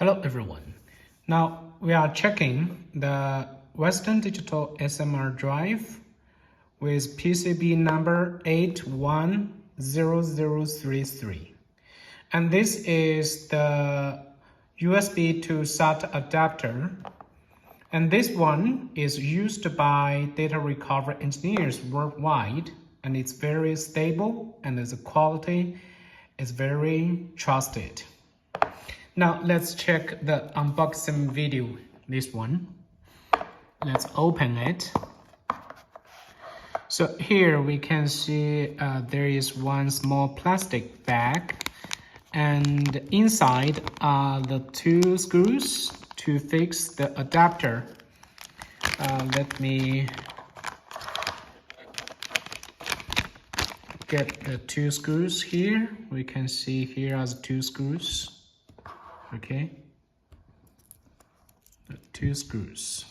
Hello everyone. Now we are checking the Western Digital SMR drive with PCB number 810033. And this is the USB to SATA adapter. And this one is used by data recovery engineers worldwide, and it's very stable and the quality is very trusted. Now let's check the unboxing video, this one. Let's open it. So here we can see there is one small plastic bag, and inside are the two screws to fix the adapter. Let me get the two screws here. We can see here are the two screws. Okay, the two screws.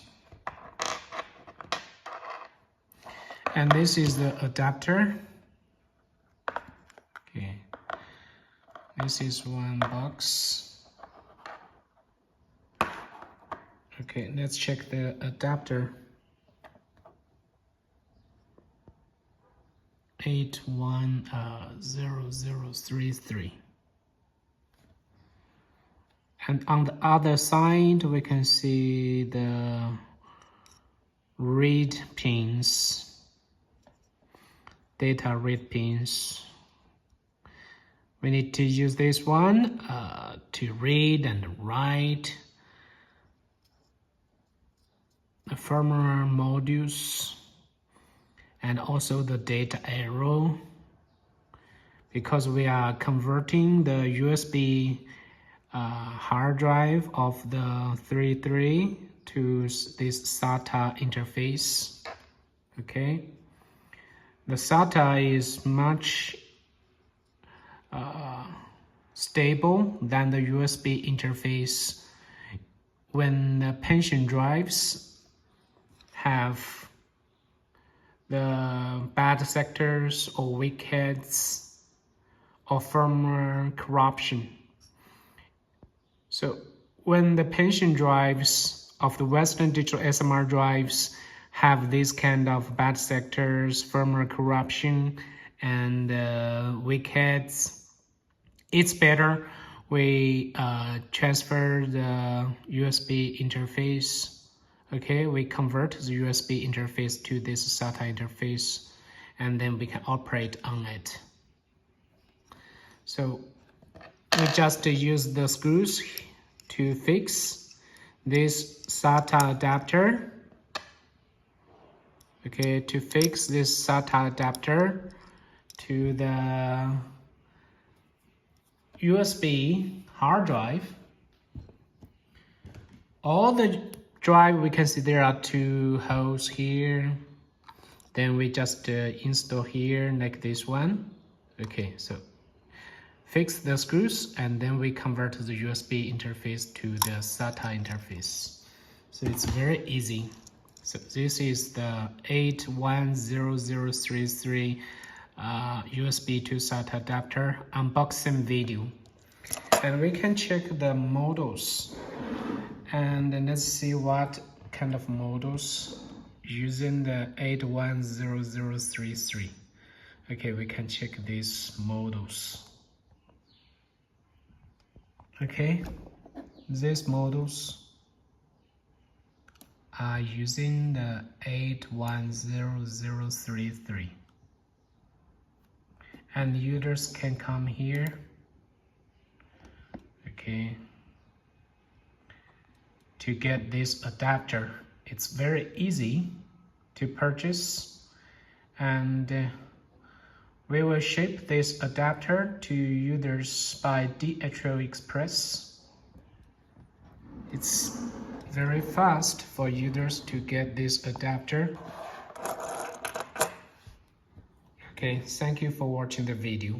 And this is the adapter. Okay, this is one box. Okay, let's check the adapter. 810033. And on the other side, we can see the read pins, data read pins. We need to use this one to read and write the firmware modules and also the data arrow, because we are converting the USB hard drive of the 33 to this SATA interface. Okay, the SATA is much stable than the USB interface. When the pension drives have the bad sectors or weak heads or firmware corruption. So when the pension drives of the Western Digital SMR drives have these kind of bad sectors, firmware corruption, and weak heads, it's better we transfer the USB interface. Okay, we convert the USB interface to this SATA interface, and then we can operate on it. So we just use the screws to fix this SATA adapter. Okay, to fix this SATA adapter to the USB hard drive. All the drive, we can see there are two holes here. Then we just install here like this one. Okay, so fix the screws, and then we convert the USB interface to the SATA interface. So it's very easy. So this is the 810033 USB to SATA adapter unboxing video. And we can check the models. And then let's see what kind of models using the 810033. Okay, we can check these models. Okay, these models are using the 810033, and users can come here, okay, to get this adapter. It's very easy to purchase, and we will ship this adapter to users by DHL Express. It's very fast for users to get this adapter. Okay, thank you for watching the video.